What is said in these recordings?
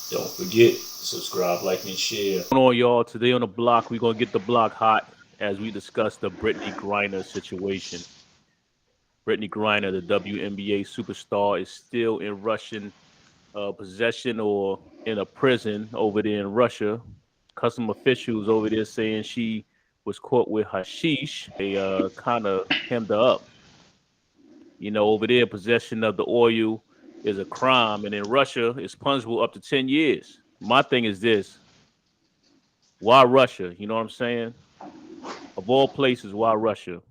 Don't forget, subscribe, like, and share. Going on, y'all? Today on the block, we're gonna get the block hot as we discuss the Brittney Griner situation. Brittney Griner, the WNBA superstar, is still in Russian possession or in a prison over there in Russia. Custom officials over there saying she was caught with hashish. They kind of hemmed her up. Over there, possession of the oil is a crime, and in Russia, it's punishable up to 10 years. My thing is this: why Russia? You know what I'm saying? Of all places, why Russia?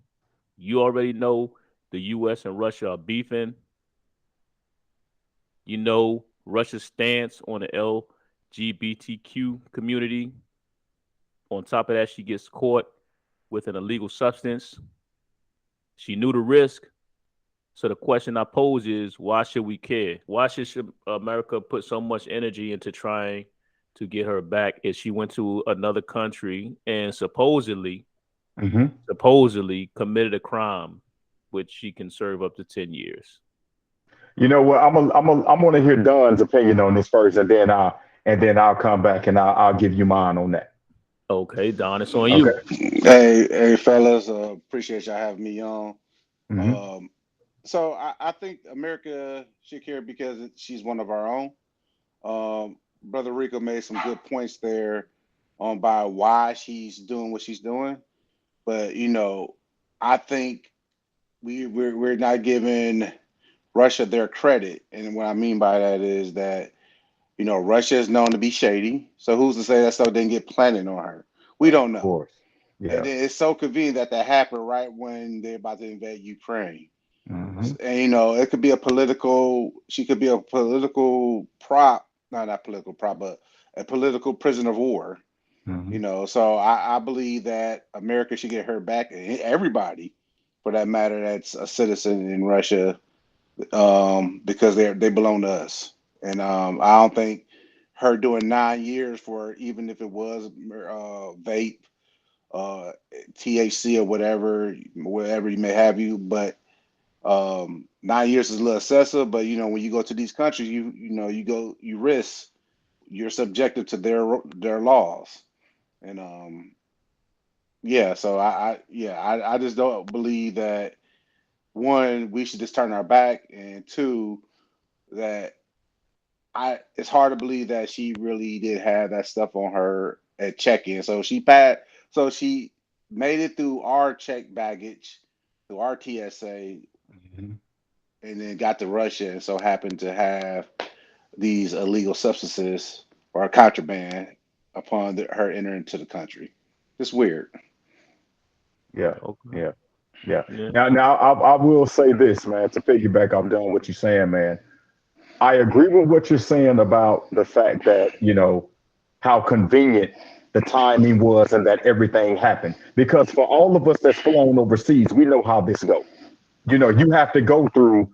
You already know the U.S. and Russia are beefing. You know Russia's stance on the LGBTQ community. On top of that, she gets caught with an illegal substance. She knew the risk. So the question I pose is, why should we care? Why should America put so much energy into trying to get her back if she went to another country and Hmm. supposedly committed a crime, which she can serve up to 10 years. You know what? I'm gonna hear Don's opinion on this first, and then I'll come back and I'll give you mine on that. Okay, Don, it's on Okay. you. Hey, fellas, appreciate y'all having me on. Hmm. Um, so I think America should care because she's one of our own. Brother Rico made some good points there on by why she's doing what she's doing, but I think we're not giving Russia their credit, and what I mean by that is that Russia is known to be shady. So who's to say that stuff didn't get planted on her? We don't Of know. course. And Yeah. it's so convenient that that happened right when they're about to invade Ukraine. Hmm. And it could be a political. She could be a political prop, no, not political prop, but a political prisoner of war. Hmm. So I believe that America should get her back, and everybody, for that matter, that's a citizen in Russia, because they belong to us. And I don't think her doing 9 years for, even if it was vape, uh, THC or whatever you may have you. But 9 years is a little excessive. But when you go to these countries, you risk, you're subjected to their laws. And yeah, so I just don't believe that, one, we should just turn our back, and two, that I it's hard to believe that she really did have that stuff on her at check-in. So she made it through our check baggage, through our TSA, Hmm. and then got to Russia, and so happened to have these illegal substances or contraband upon her entering into the country. It's weird. Yeah. Okay. Yeah. Yeah. Yeah. Now, I will say this, man, to piggyback off Don, what you're saying, man. I agree with what you're saying about the fact that, how convenient the timing was and that everything happened. Because for all of us that's flown overseas, we know how this goes. You have to go through,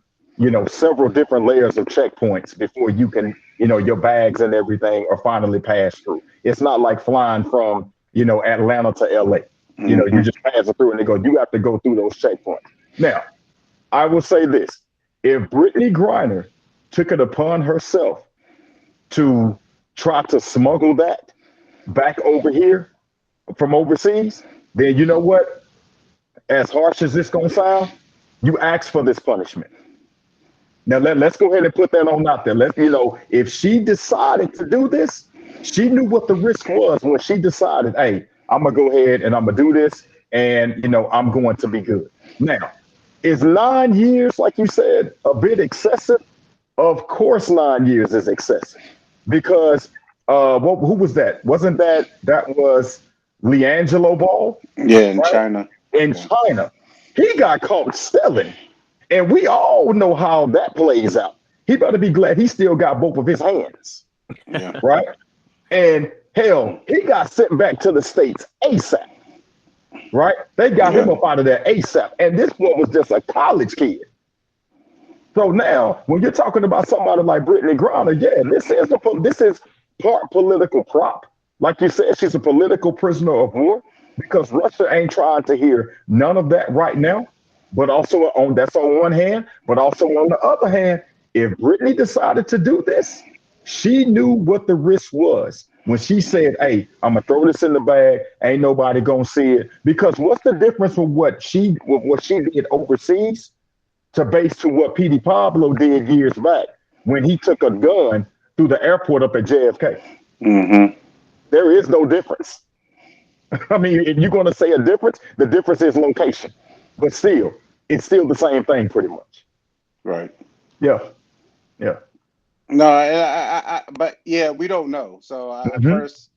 several different layers of checkpoints before you can, your bags and everything are finally passed through. It's not like flying from, Atlanta to LA. You Hmm. just pass it through and they go, you have to go through those checkpoints. Now, I will say this: if Brittany Griner took it upon herself to try to smuggle that back over here from overseas, then you know what? As harsh as this gonna sound, you asked for this punishment. Now let's go ahead and put that on out there. If she decided to do this, she knew what the risk was when she decided, hey, I'm gonna go ahead and I'm gonna do this, and I'm going to be good. Now, is 9 years, like you said, a bit excessive? Of course, 9 years is excessive because who was that? Wasn't that was Leangelo Ball, Yeah, in right? China. In Yeah. China, he got caught stealing, and we all know how that plays out. He better be glad he still got both of his hands, Yeah. right? And hell, he got sent back to the states ASAP, right? They got him Yeah. up out of there ASAP, and this one was just a college kid. So now, when you're talking about somebody like Brittany Griner, yeah, this is part political prop. Like you said, she's a political prisoner of war because Russia ain't trying to hear none of that right now. But also on one hand, but also on the other hand, if Brittany decided to do this, She knew what the risk was when she said, "Hey, I'm gonna throw this in the bag. Ain't nobody gonna see it." Because what's the difference from what she did overseas to base to what Petey Pablo did years back when he took a gun through the airport up at JFK? Mm-hmm. There is no difference. I mean, if you're going to say a difference, the difference is location. But still, it's still the same thing pretty much. Right. Yeah. Yeah. No, but yeah, we don't know. So Hmm. first,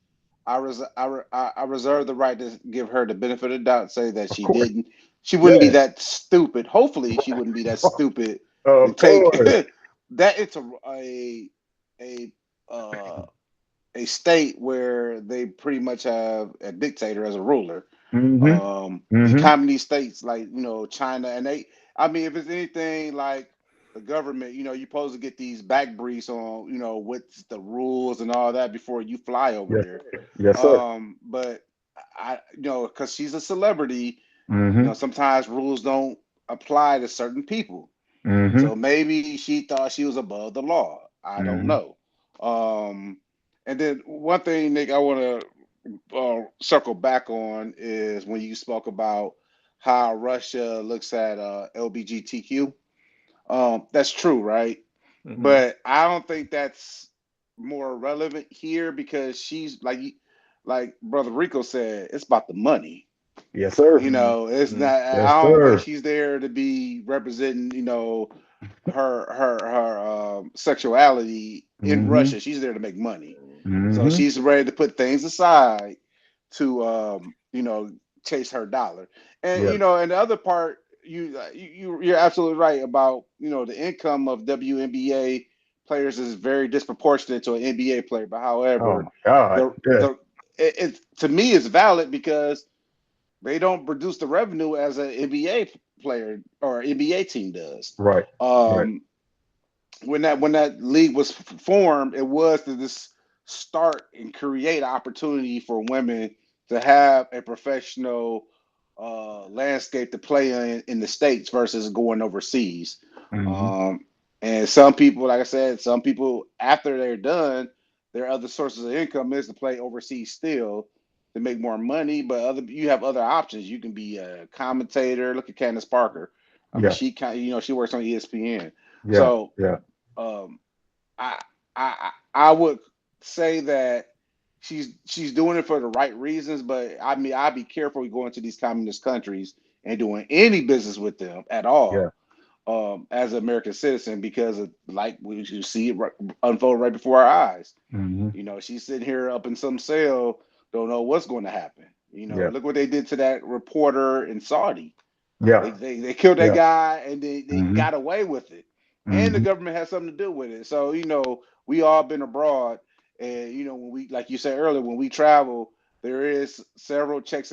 I reserve the right to give her the benefit of the doubt, say that Of she course. didn't, she wouldn't be Yeah. that stupid. Hopefully, she wouldn't be that stupid to Of take course. that into a uh, a state where they pretty much have a dictator as a ruler. Hmm. The Hmm. communist states like China, and I mean, if it's anything like the government, you're supposed to get these back briefs on what's the rules and all that before you fly over Yes. there. Yes, sir. But because she's a celebrity, Hmm. sometimes rules don't apply to certain people. Hmm. So maybe she thought she was above the law. I don't Hmm. know. Um, and then one thing, Nick, I want to circle back on is when you spoke about how Russia looks at LGBTQ. That's true, right? Hmm. But I don't think that's more relevant here because she's like Brother Rico said, it's about the money. Yes, sir. It's Hmm. not. Yes, I don't think sir. she's there to be representing, her sexuality in Hmm. Russia. She's there to make money. So Hmm. she's ready to put things aside to, chase her dollar. And Yeah. and the other part, you're absolutely right about the income of WNBA players is very disproportionate to an NBA player. But Oh however, my God. the Yeah. the it to me is valid because they don't produce the revenue as an NBA player or NBA team does. Right. Right. Um, when that league was formed, it was to just start and create opportunity for women to have a professional landscape to play in the states versus going overseas. Hmm. Um, and some people, like I said, some people after they're done, their other sources of income is to play overseas still to make more money. But you have other options. You can be a commentator. Look at Candace Parker. I mean, Yeah. she kind she works on ESPN. Yeah. So Yeah. um, I I would say that she's doing it for the right reasons, but I mean I'd be careful going to these communist countries and doing any business with them at Yeah. all as an American citizen because of like we you see it unfold right before our eyes. Hmm. She's sitting here up in some cell, don't know what's going to happen. Yeah. Look what they did to that reporter in Saudi. They Yeah. they, they killed that Yeah. guy and they Hmm. got away with it. And the Hmm. government has something to do with it. So, we all been abroad and when we like you said earlier, when we travel, there is several checks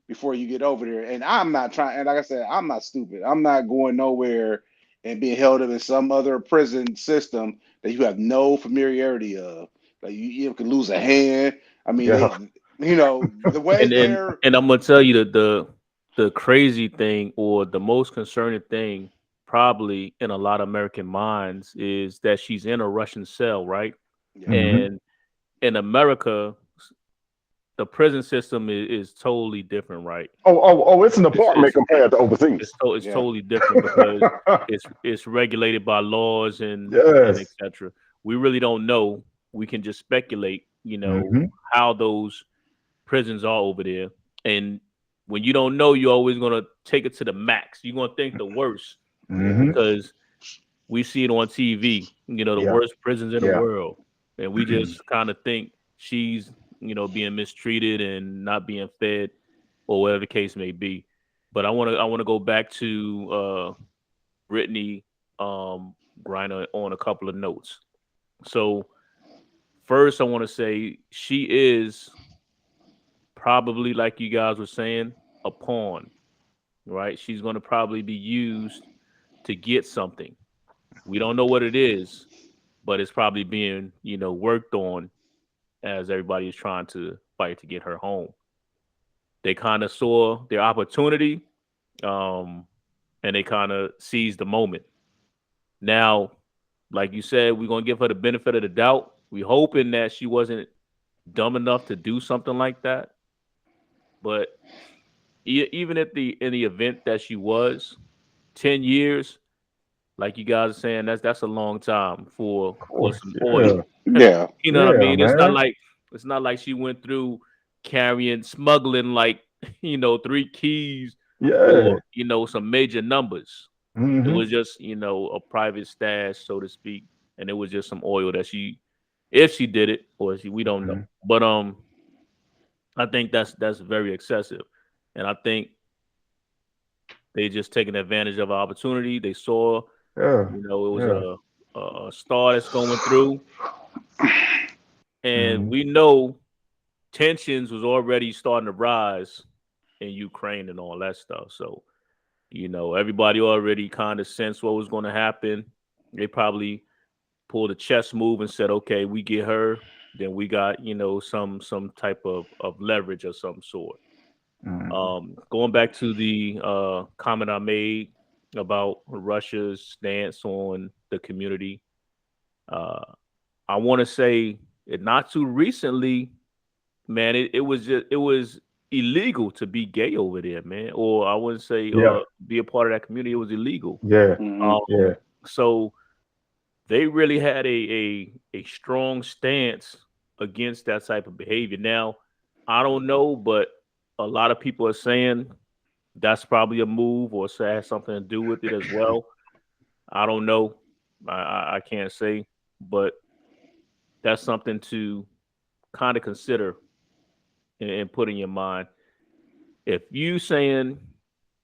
before you get over there. And I'm not trying and like I said, I'm not stupid. I'm not going nowhere and being held up in some other prison system that you have no familiarity of. Like you can lose a hand. I mean, Yeah. the way And and they're and I'm gonna tell you that the crazy thing or the most concerning thing probably in a lot of American minds is that she's in a Russian cell, right? yeah. Hmm. And in America, the prison system is totally different, right? Oh, it's an It's apartment it's compared to overseas. it's Yeah. totally different because it's regulated by laws and Yes. etc. We really don't know. We can just speculate, Hmm. how those prisons are over there. And when you don't know, you're always gonna take it to the max. You're gonna think the worst Yeah. Hmm. because we see it on TV, the Yeah. worst prisons in the Yeah. world. And we just kind of think she's, being mistreated and not being fed or whatever the case may be. But I wanna go back to Brittney Griner on a couple of notes. So first I want to say she is probably like you guys were saying, a pawn, right? She's gonna probably be used to get something. We don't know what it is, but it's probably being, worked on as everybody is trying to fight to get her home. They kind of saw their opportunity, um, and they kind of seized the moment. Now, like you said, we're gonna give her the benefit of the doubt. We hoping that she wasn't dumb enough to do something like that. But even in the event that she was, 10 years, like you guys are saying, that's a long time for Of course. some Yeah. oil. Yeah. You know what I Yeah, mean? It's man. not like she went through smuggling like 3 keys Yeah. or some major numbers. It Mm-hmm. was just a private stash, so to speak, and it was just some oil that if she did it or we don't know. But I think that's very excessive, and I think they just taking advantage of an opportunity. They saw, Yeah. it was Yeah. a star that's going through, and Mm-hmm. we know tensions was already starting to rise in Ukraine and all that stuff. So, everybody already kind of sensed what was going to happen. They probably pulled a chess move and said, "Okay, we get her, then we got some type of leverage of some sort." Going back to the comment I made about Russia's stance on the community, uh, I want to say it not too recently, man. It was illegal to be gay over there, man. Or I wouldn't say Yeah. be a part of that community. It was illegal. Yeah. Mhm. Yeah. So they really had a strong stance against that type of behavior. Now, I don't know, but a lot of people are saying that's probably a move or has something to do with it as well. I don't know. I can't say, but that's something to kind of consider and put in your mind. If you saying,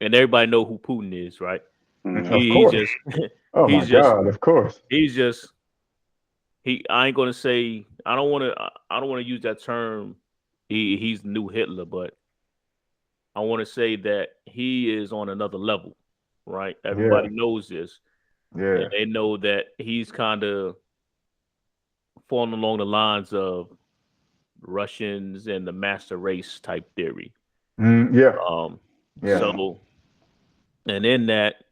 and everybody know who Putin is, right? Mhm. Of He's course. just Oh my he's just God. Of course. he's just I ain't gonna say I don't want to use that term. He's the new Hitler, but I want to say that he is on another level, right? Yeah. Everybody knows this, and Yeah. they know that he's kind of falling along the lines of Russians and the master race type theory. Yeah. Um, Yeah. so and in that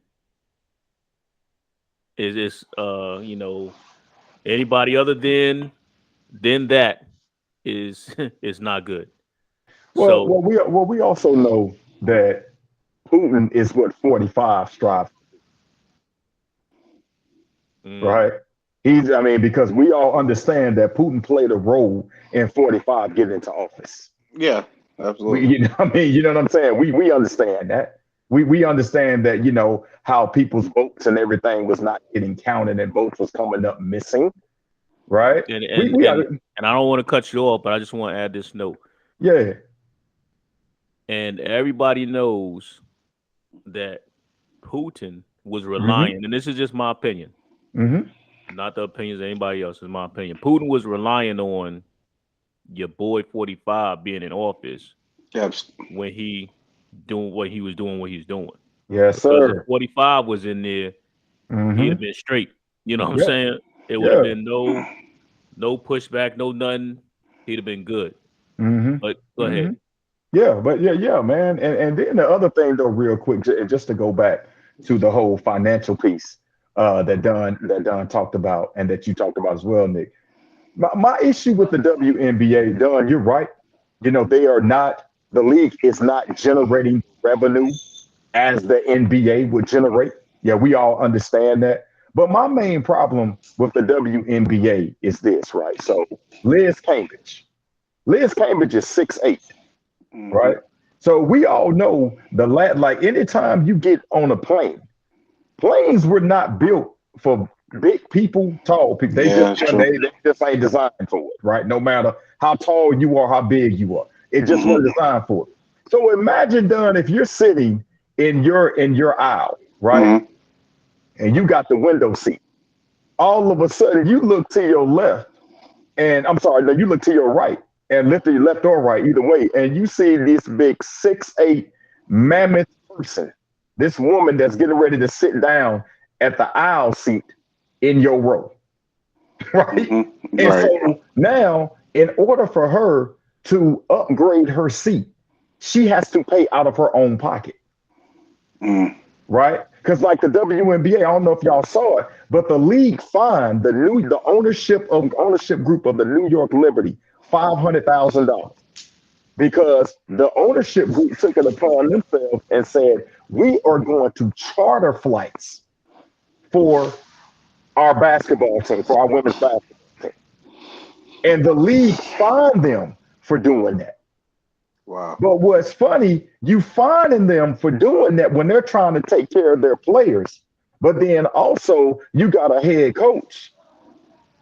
is anybody other than that is is not good. Well, So we also know that Putin is what 45 strives, mm, right? I mean, because we all understand that Putin played a role in 45 getting into office. Yeah, absolutely. I mean, you know what I'm saying? We understand that. We understand that, how people's votes and everything was not getting counted and votes was coming up missing, right? and We, and we and are, and I don't want to cut you off, but I just want to add this note. yeah. And everybody knows that Putin was Mm-hmm. relying, and this is just my opinion, Mm-hmm. not the opinions of anybody else. It's my opinion. Putin was relying on your boy 45 being in office Yes. when he doing what he was doing, what he's doing. Yes, Because if sir. 45 was in there, he'd have Mm-hmm. been straight. You know what I'm Yeah. saying? It would have Yeah. been no pushback, no nothing. He'd have been good. Mm-hmm. But go Mm-hmm. ahead. Yeah, but yeah, man. And then the other thing though, real quick, just to go back to the whole financial piece that Don talked about and that you talked about as well, Nick. My issue with the WNBA, Don, you're right. The league is not generating revenue as the NBA would generate. Yeah, we all understand that. But my main problem with the WNBA is this, right? So Liz Cambridge is 6'8", Mhm. right? So we all know like anytime you get on a plane, planes were not built for big people, tall people. Yeah, it's true. They just ain't designed for it, right? No matter how tall you are, how big you are, it just Mhm. wasn't designed for it. So imagine, Don, if you're sitting in your aisle, right, Mhm. and you got the window seat. All of a sudden, you look to your left, and I'm sorry, no, you look to your right, and lift to your left or right, either way, and you see this big 6'8" mammoth person, this woman that's getting ready to sit down at the aisle seat in your row, right? Mhm. And Right. so now, in order for her to upgrade her seat, she has to pay out of her own pocket, Mm. right? Because like the WNBA, I don't know if y'all saw it, but the league fined the ownership group of the New York Liberty $500,000 because the ownership group took it upon themselves and said, we are going to charter flights for our basketball team, for our women's basketball team. And the league fined them for doing that. Wow. But what's funny, you finding them for doing that when they're trying to take care of their players, but then also you got a head coach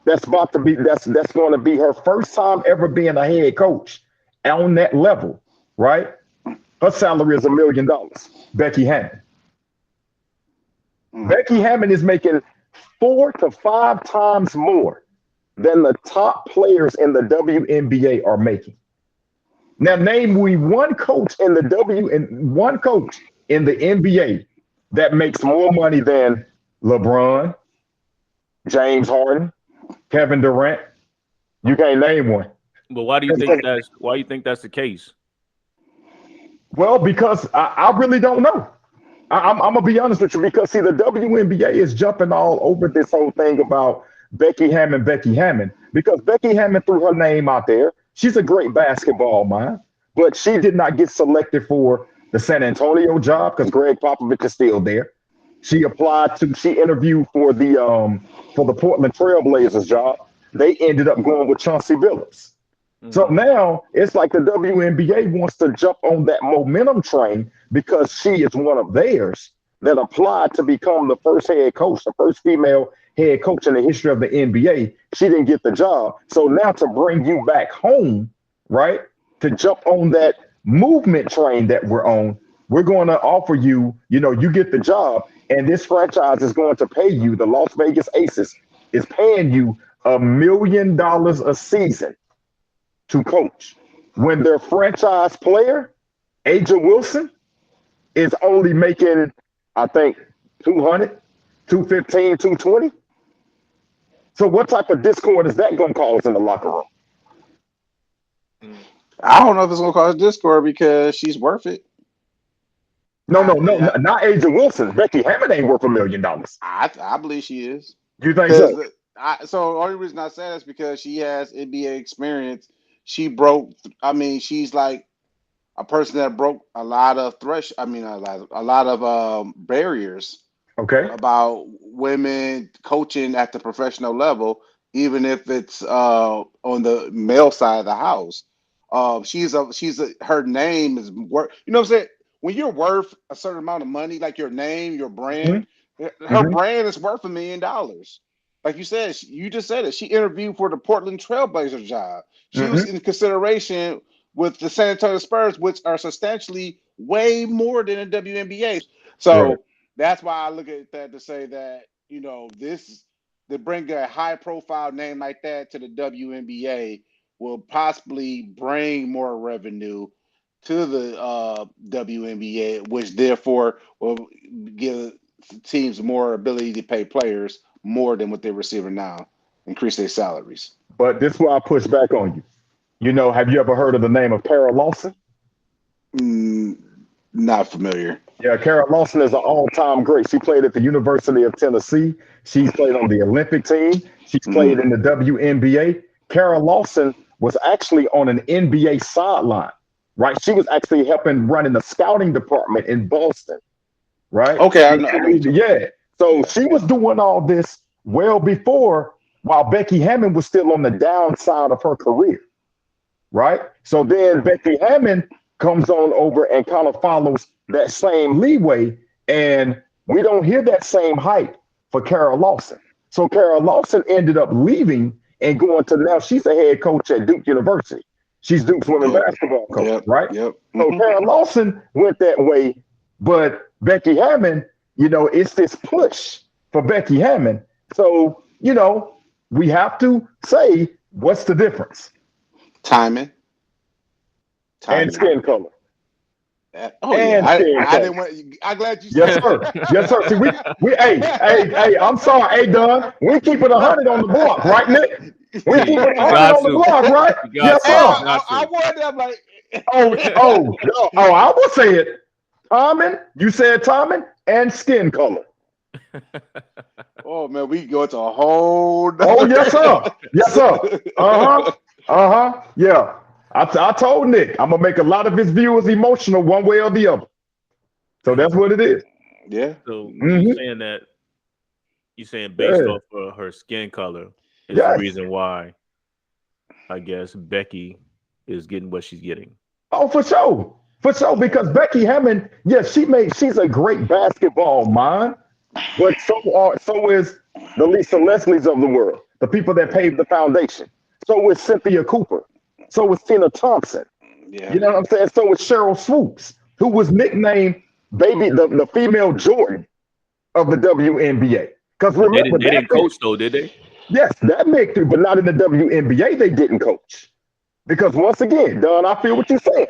that's going to be her first time ever being a head coach on that level, right? Her salary is $1 million. Becky Hammon. Becky Hammon is making 4 to 5 times more than the top players in the WNBA are making. Now, name me one coach in the NBA that makes more money than LeBron, James Harden, Kevin Durant. You can't name one. But why do you think that's the case? Well, because I really don't know. I'm gonna be honest with you, because see, the WNBA is jumping all over this whole thing about Becky Hammon, because Becky Hammon threw her name out there. She's a great basketball mind, but she did not get selected for the San Antonio job because Greg Popovich is still there. She interviewed for the Portland Trailblazers job. They ended up going with Chauncey Billups. So now it's like the WNBA wants to jump on that momentum train because she is one of theirs that applied to become the first head coach, the first female head coach in the history of the NBA. She didn't get the job. So now to bring you back home, right, to jump on that movement train that we're on, we're going to offer you, you get the job, and this franchise is going to pay you. The Las Vegas Aces is paying you $1 million a season to coach, when their franchise player, Aja Wilson, is only making, I think, 200, 215, 220. So what type of discord is that going to cause in the locker room? I don't know if it's going to cause discord because she's worth it. No, not Aja Wilson. Becky Hammon ain't worth $1 million. I believe she is. You think so? So the only reason I say that is because she has NBA experience. She's like a person that broke a lot of a lot of barriers. Okay. About women coaching at the professional level, even if it's on the male side of the house. Her name is worth. You know what I'm saying? When you're worth a certain amount of money, like your name, your brand, her brand is worth $1 million. Like you said, you just said it. She interviewed for the Portland Trailblazers job. She was in consideration with the San Antonio Spurs, which are substantially way more than the WNBA. So that's why I look at that to say that, to bring a high-profile name like that to the WNBA will possibly bring more revenue to the WNBA, which therefore will give teams more ability to pay players more than what they're receiving now, increase their salaries. But this is why I push back on you. Have you ever heard of the name of Kara Lawson? Not familiar. Yeah, Kara Lawson is an all-time great. She played at the University of Tennessee. She's played on the Olympic team. She's played in the WNBA. Kara Lawson was actually on an NBA sideline, right? She was actually helping run in the scouting department in Boston, right? Okay, I know. Yeah. So she was doing all this well before, while Becky Hammon was still on the downside of her career, right? So then Becky Hammon comes on over and kind of follows that same leeway, and we don't hear that same hype for Kara Lawson. So Kara Lawson ended up leaving and going to, now she's a head coach at Duke University. She's Duke's women's basketball coach, right? Yep. So Kara Lawson went that way, but Becky Hammon, it's this push for Becky Hammon. So, we have to say, what's the difference? Timing. And skin color. I'm glad you said yes, sir. Yes, sir. See, we hey, I'm sorry, hey, Don. We keep it 100 on the block, right, Nick? We keep it 100 on the block, right? Yes, sir. I wanted them like I will say it. timing. You said timing and skin color. Oh man, we go into a whole. Oh yes, sir. Yes, sir. Yeah. I told Nick I'm gonna make a lot of his viewers emotional one way or the other. So that's what it is. Yeah. So Mhm. you saying based off of her skin color is the Yes. reason why I guess Becky is getting what she's getting. Oh, for sure. For sure. Because Becky Hammond, yes, she's a great basketball mind, but so is the Lisa Leslies of the world, the people that paved the foundation. So is Cynthia Cooper. So is Tina Thompson. Yeah. You know what I'm saying? So is Cheryl Swoops, who was nicknamed baby the female Jordan of the WNBA. Because But remember they that didn't coach though, did they? yes, that make too, but not in the WNBA, they didn't coach. Because once again, Don, I feel what you're saying.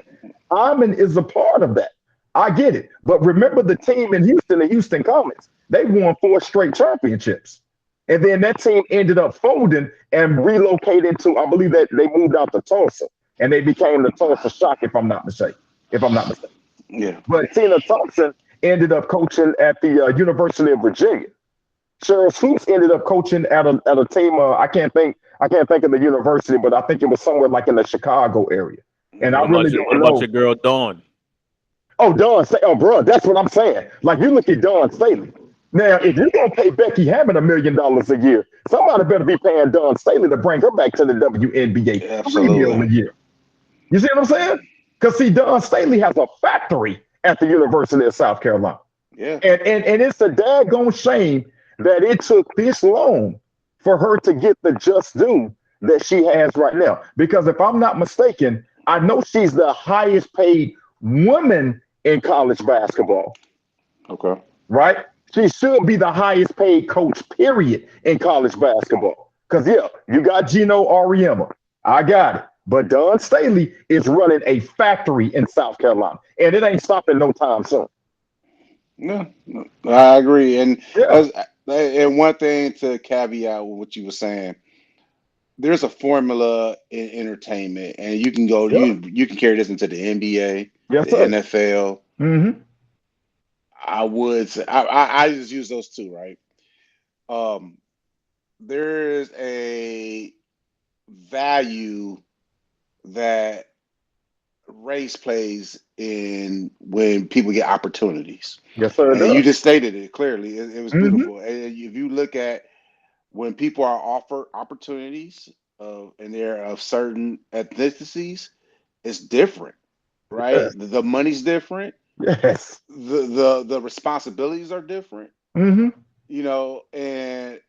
Hyman is a part of that. I get it. But remember the team in Houston, the Houston Comets, they won 4 straight championships. And then that team ended up folding and relocated to, I believe that they moved out to Tulsa and they became the Tulsa Shock, if I'm not mistaken. Yeah. But Tina Thompson ended up coaching at the University of Virginia. Cheryl Swoops ended up coaching at a team. I can't think of the university, but I think it was somewhere like in the Chicago area. And I really What don't about know. your girl Dawn? Oh, oh, bro, that's what I'm saying. Like you look at Dawn Staley. Now, if you're gonna pay Becky Hammond $1 million a year, somebody better be paying Dawn Staley to bring her back to the WNBA $3 million a year. You see what I'm saying? Because see, Dawn Staley has a factory at the University of South Carolina. Yeah. And it's a daggone shame that it took this long for her to get the just due that she has right now. Because if I'm not mistaken, I know she's the highest paid woman in college basketball. Okay. Right? She should be the highest paid coach, period, in college basketball. Because, yeah, you got Gino Auriemma. I got it. But Dawn Staley is running a factory in South Carolina. And it ain't stopping no time soon. No, I agree. And Yeah. and one thing to caveat with what you were saying, there's a formula in entertainment, and you can go, Yeah. you can carry this into the NBA, Yes, the sir. NFL. Mm-hmm. I would say I just use those two, right? There's a value that race plays in when people get opportunities. Yes, sir. It And you does. just stated it clearly. It was Mm-hmm. beautiful. And if you look at when people are offered opportunities and they're of certain ethnicities, it's different, right? Yes. The money's different. Yes. The responsibilities are different, Mm-hmm. and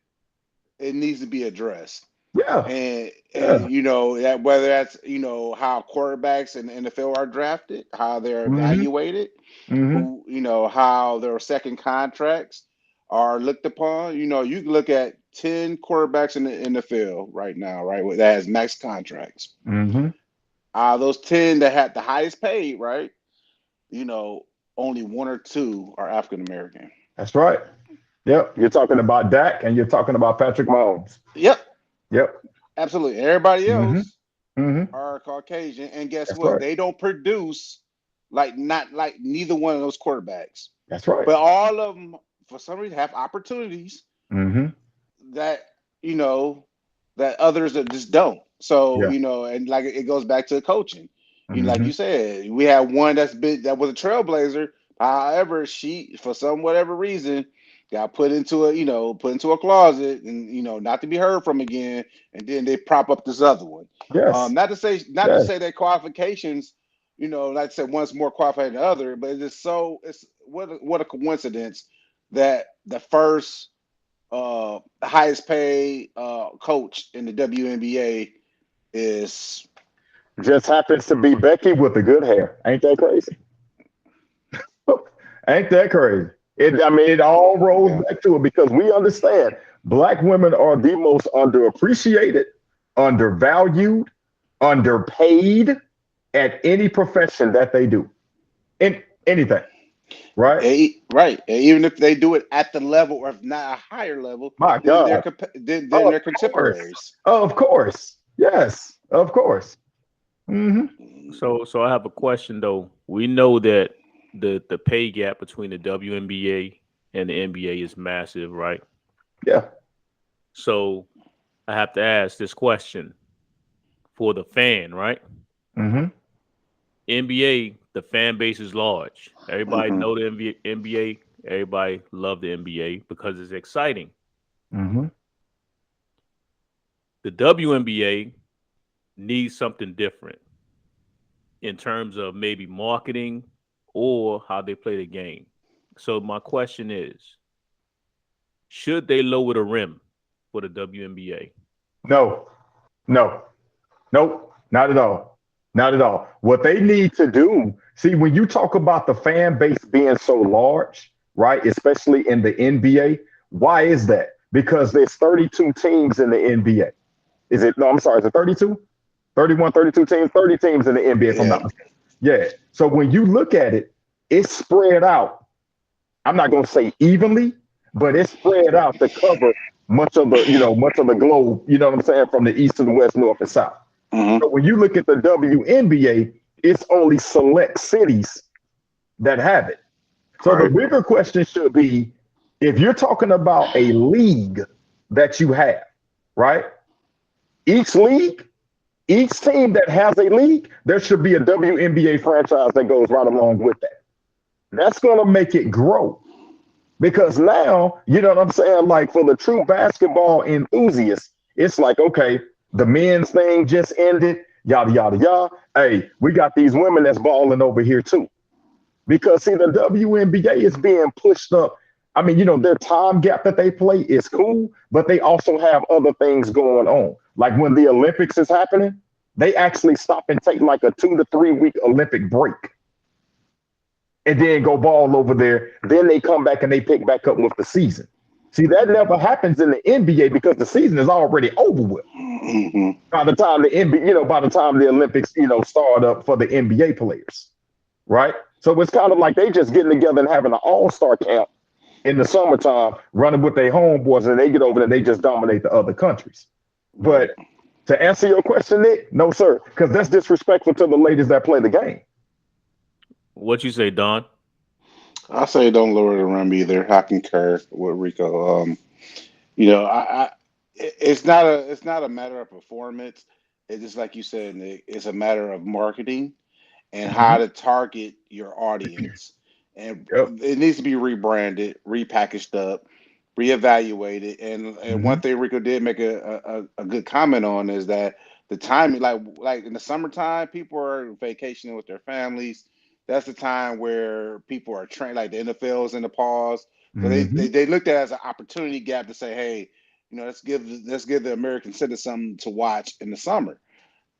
it needs to be addressed. Yeah. And Yeah. that whether that's how quarterbacks in the NFL are drafted, how they're Mm-hmm. evaluated, Mm-hmm. how their second contracts are looked upon. You can look at 10 quarterbacks in the NFL right now, right, that has max contracts. Mm-hmm. Those 10 that had the highest paid, right, only 1 or 2 are African American. That's right. Yep. You're talking about Dak and you're talking about Patrick Mahomes. Yep. Yep. Absolutely. Everybody Mm-hmm. else Mm-hmm. are Caucasian, and guess That's what? right. They don't produce not like neither one of those quarterbacks. That's right. But all of them, for some reason, have opportunities Mm-hmm. that that others that just don't. So Yeah. and like it goes back to coaching. Like Mm-hmm. you said, we had one that was a trailblazer. However, she for some whatever reason got put into a closet and not to be heard from again. And then they prop up this other one. Yes. Not to say Yes. that qualifications, like I said, one's more qualified than the other, but it's what a coincidence that the first highest paid coach in the WNBA is Just happens to be Becky with the good hair. Ain't that crazy? Ain't that crazy? It all rolls back to it because we understand Black women are the most underappreciated, undervalued, underpaid at any profession that they do. In anything. Right? right. And even if they do it at the level or if not a higher level, My then God. their contemporaries. Of course. Yes. Of course. Mm-hmm. So I have a question though. We know that the pay gap between the WNBA and the NBA is massive, right? Yeah. So I have to ask this question for the fan, right? Mm-hmm. NBA, the fan base is large. Everybody Mhm. know the NBA. Everybody love the NBA because it's exciting. Mm-hmm. The WNBA needs something different in terms of maybe marketing or how they play the game. So my question is, should they lower the rim for the WNBA? No, no, nope, not at all. Not at all. What they need to do, see, when you talk about the fan base being so large, right, especially in the NBA, why is that? Because there's 32 teams in the NBA. Is it, no, I'm sorry, is it 32? 31, 32 teams, 30 teams in the NBA, if I'm Yeah. not mistaken. Yeah. So when you look at it, it's spread out. I'm not going to say evenly, but it's spread out to cover much of the globe, you know what I'm saying, from the east to the west, north and south. Mhm. So when you look at the WNBA, it's only select cities that have it. So the Right. bigger question should be, if you're talking about a league that you have, right? Each league, each team that has a league, there should be a WNBA franchise that goes right along with that. That's going to make it grow. Because now, you know what I'm saying? Like for the true basketball enthusiasts, it's like, okay, the men's thing just ended, yada, yada, yada. Hey, we got these women that's balling over here too. Because see, the WNBA is being pushed up. I mean, their time gap that they play is cool, but they also have other things going on. Like when the Olympics is happening, they actually stop and take like a 2 to 3 week Olympic break and then go ball over there. Then they come back and they pick back up with the season. See, that never happens in the NBA because the season is already over with Mhm. by the time the NBA, by the time the Olympics, start up for the NBA players, right? So it's kind of like they just getting together and having an all-star camp in the summertime, running with their homeboys, and they get over there and they just dominate the other countries. Right. But to answer your question, Nick, no, sir, because that's disrespectful to the ladies that play the game. What you say, Don? I say don't lower the rim either. I concur with Rico. I it's not a matter of performance. It's just like you said, Nick. It's a matter of marketing and how Mm-hmm. to target your audience. And Yep. it needs to be rebranded, repackaged up, reevaluated. And Mm-hmm. one thing Rico did make a good comment on is that the timing, like in the summertime, people are vacationing with their families. That's the time where people are trained, like the NFL's in the pause. So Mm-hmm. they looked at it as an opportunity gap to say, hey, let's give the American citizen something to watch in the summer.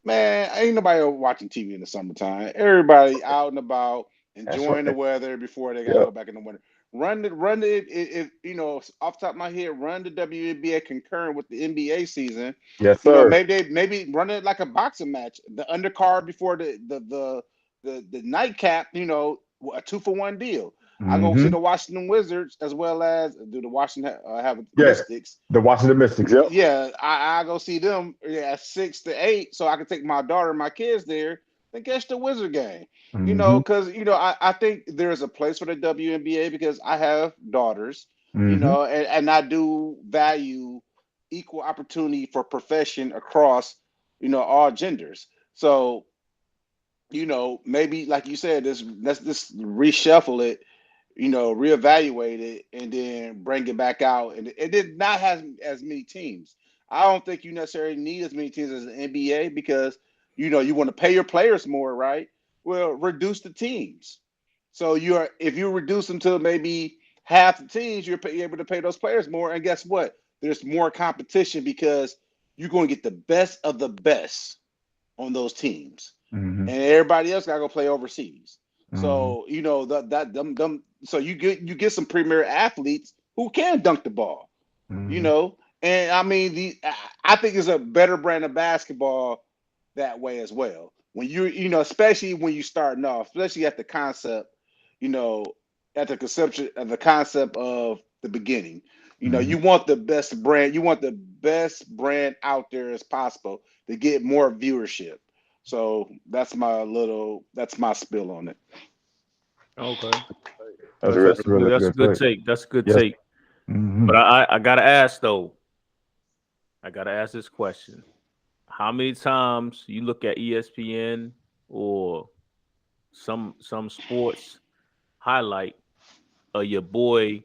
Man, ain't nobody watching TV in the summertime. Everybody out and about, That's enjoying the right. weather before they gotta go Yep. back in the winter. Run the if off the top of my head, run the WNBA concurrent with the NBA season. Yes, sir. Maybe run it like a boxing match. The undercard before the nightcap. A 2-for-1 deal. I go see Mm-hmm. the Washington Wizards as well as do the Washington have Yeah. Mystics. The Washington Mystics. Yep. Yeah, I go see them at 6 to 8, so I can take my daughter and my kids there. Then catch the Wizard game. Mm-hmm. Because I think there's a place for the WNBA because I have daughters. Mm-hmm. And I do value equal opportunity for profession across all genders. So maybe like you said, let's just reshuffle it, reevaluate it, and then bring it back out. And it did not have as many teams. I don't think you necessarily need as many teams as the NBA because you want to pay your players more, right? Well, reduce the teams. So if you reduce them to maybe half the teams, you're able to pay those players more. And guess what? There's more competition because you're going to get the best of the best on those teams, Mm-hmm. and everybody else got to go play overseas. Mm-hmm. So them. So you get some premier athletes who can dunk the ball. Mm-hmm. And I mean I think it's a better brand of basketball that way as well. When especially when you starting off, especially at the concept, you know, at the conception of the concept of the beginning. Mm-hmm. You want the best brand. You want the best brand out there as possible to get more viewership. So that's my spill on it. Okay. That's That's a really that's a good good take. take. That's a good Yes. take. Mm-hmm. But I gotta ask though. I gotta ask this question. How many times you look at ESPN or some sports highlight of your boy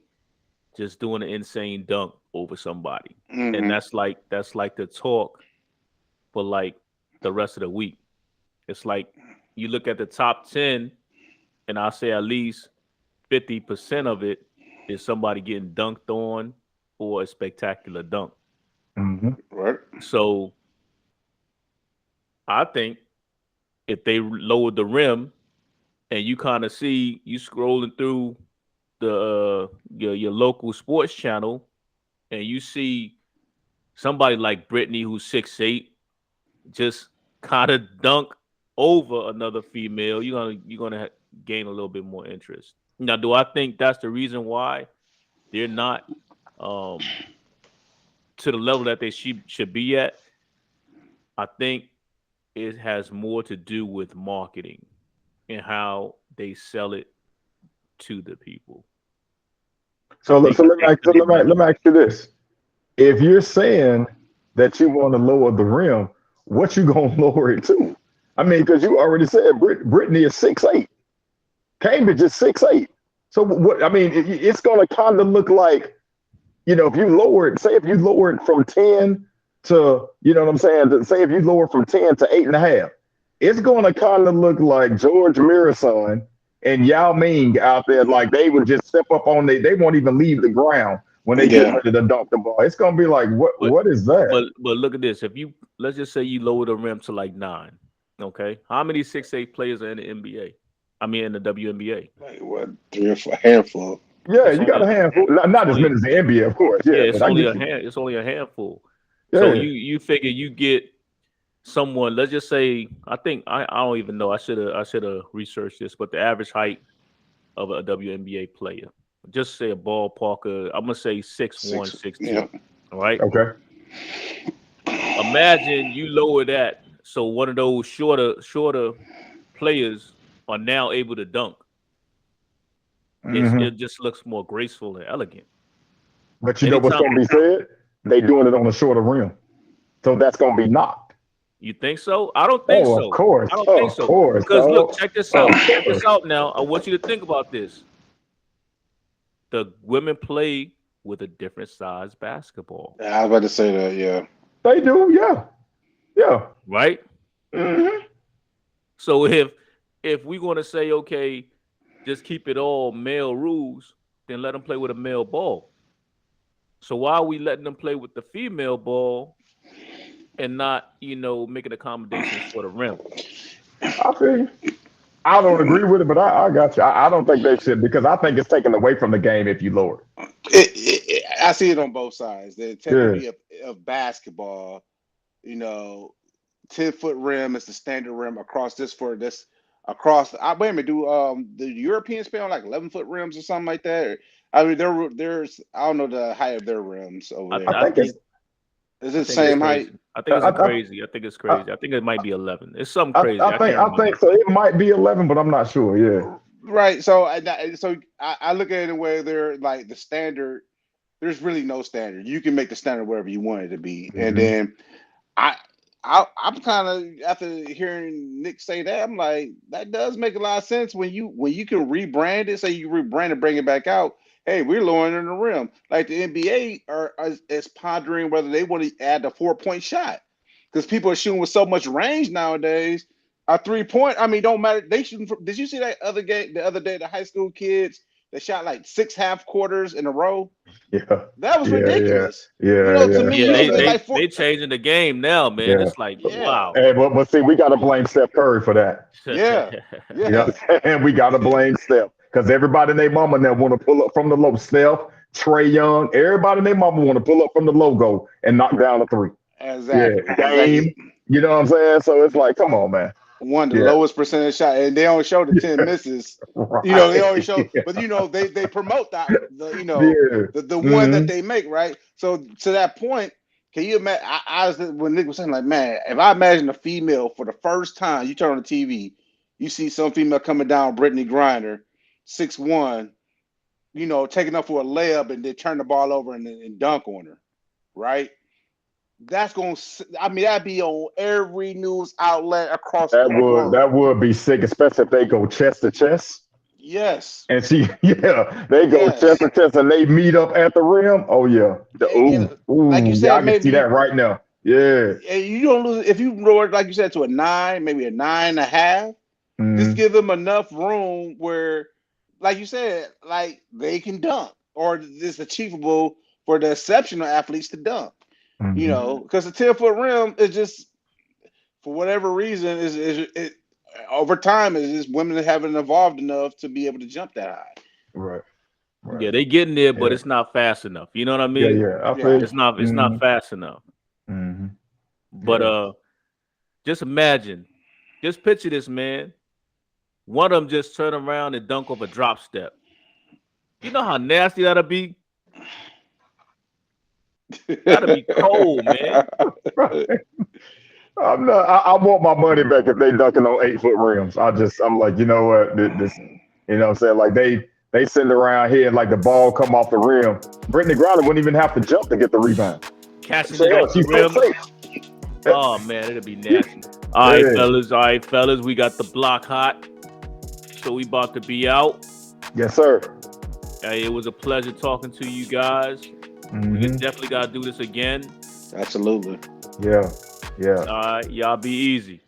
just doing an insane dunk over somebody? And Mm-hmm. that's like the talk for like the rest of the week. It's like you look at the top 10 and I'll say at least 50% of it is somebody getting dunked on or a spectacular dunk. Mm-hmm. Right. So I think if they lowered the rim and you kind of see you scrolling through the your local sports channel and you see somebody like Brittany who's 6'8" just kind of dunk over another female, you're gonna gain a little bit more interest. Now, do I think that's the reason why they're not um, to the level that they should be at? I think it has more to do with marketing and how they sell it to the people. I So, think I think they let me ask you this: if you're saying that you want to lower the rim, what you gonna lower it to? I mean, because you already said Brittany is 6'8", Cambridge is 6'8". So what? I mean, it's gonna kind of look like, if you lower it, say if you lower it from 10 to, you know what I'm saying? Say if you lower from 10 to 8.5, it's gonna kind of look like George Mirasan and Yao Ming out there, like they would just step up on they won't even leave the ground when they get Yeah. ready to dunk the ball. It's gonna be like, but what is that? but look at this. If you let's just say you lower the rim to like 9, okay? How many 6'8" players are in the NBA? I mean in the WNBA? Like what? 3 or 4 handful. Yeah, It's you got only a handful, not it's as only many as the NBA, of course. yeah, Yeah, but I get you. it's only a handful. So Yeah. you figure you get someone, let's just say, I don't even know. I should have researched this, but the average height of a WNBA player, just say a ballpark, I'm gonna say 6'1", 6. 6'2". Yeah. All right. Okay. Imagine you lower that so one of those shorter players are now able to dunk. Hmm. It just looks more graceful and elegant. But you know what's Anytime gonna be said? They doing it on a shorter rim, so that's gonna be knocked. you think so? I don't think Oh, of so. course, I don't think of so. course, Because look, dog. check this Of out. Check this course. out now. I want you to think about this. The women play with a different size basketball, I was about to say that. Yeah. They do, yeah, yeah. right? Hmm. So if we're gonna say okay, just keep it all male rules, then let them play with a male ball. So why are we letting them play with the female ball and not making accommodations for the rim? I feel you. I don't agree with it, but I got you. I don't think they should, because I think it's taken away from the game if you lower I see it on both sides. The it. integrity of basketball, you know, 10-foot rim is the standard rim across this for this across. Wait a minute, do the Europeans play on like 11-foot rims or something like that? I mean, there's I don't know the height of their rims over I, I there. I think it's. think Is it the think it's same height? crazy. I think I, it's crazy. I think it's I, crazy. I think it might be 11. It's something crazy. I can't I remember. think so. It might be 11, but I'm not sure. Yeah. Right. So I look at it in a way they're like the standard. There's really no standard. You can make the standard wherever you want it to be, and Hmm. then I, I'm kind of after hearing Nick say that, I'm like, that does make a lot of sense when you can rebrand it. Say you rebrand it, bring it back out. Hey, we're lowering the rim. Like the NBA is pondering whether they want to add the 4-point shot because people are shooting with so much range nowadays. A 3-point, I mean, don't matter. They shooting. Did you see that other game the other day? The high school kids that shot like 6 half quarters in a row. Yeah. That was Yeah. Yeah. ridiculous. Yeah. To Yeah. me, Yeah, they usually they like four. they changing the game now, man. Yeah. It's like Yeah, wow. Hey, but see, we got to blame Steph Curry for that. yeah, You know yes. what I'm saying? We got to blame Steph, because everybody and their mama now want to pull up from the low. Steph, Trey Young, everybody and their mama want to pull up from the logo and knock down a three. Yeah. Exactly, Game. exactly. You know what I'm saying? So it's like, come on, man. One of the Yeah. lowest percentage shot, and they only show the 10 misses. They Right. always show, but they promote Yeah. the one that Hmm. they make, right? So to that point, can you imagine? I was when Nick was saying like, man, if I imagine a female for the first time, you turn on the TV, you see some female coming down, Brittney Griner, 6'1", you know, taking up for a layup and then turn the ball over and dunk on her, right? That's going to, I mean, that'd be on every news outlet across the world. That would be sick, especially if they go chest to chest. Yes. And they go chest to chest and they meet up at the rim. Oh yeah. Like you said, I can see that right now. Yeah. And you don't lose if you lower it, like you said, to a 9, maybe a 9.5. Just give them enough room where, like you said, like they can dunk, or it's achievable for the exceptional athletes to dunk. You know, because the 10-foot rim is just, for whatever reason, is over time is just women that haven't evolved enough to be able to jump that high. Right. Yeah, they getting there, but it's not fast enough. You know what I mean? It's not fast enough. But just imagine, just picture this, man. One of them just turn around and dunk off a drop step. You know how nasty that'll be? That'll be cold, man. I want my money back if they dunking on 8-foot rims. I'm like, you know what? This, you know what I'm saying? Like they sitting around here like the ball come off the rim. Brittney Griner wouldn't even have to jump to get the rebound. Catching it off the rim. Oh man, it'll be nasty. All right, fellas, we got the block hot. So we about to be out. Yes, sir. Hey, it was a pleasure talking to you guys. We definitely gotta do this again. Absolutely. Yeah. All right, y'all be easy.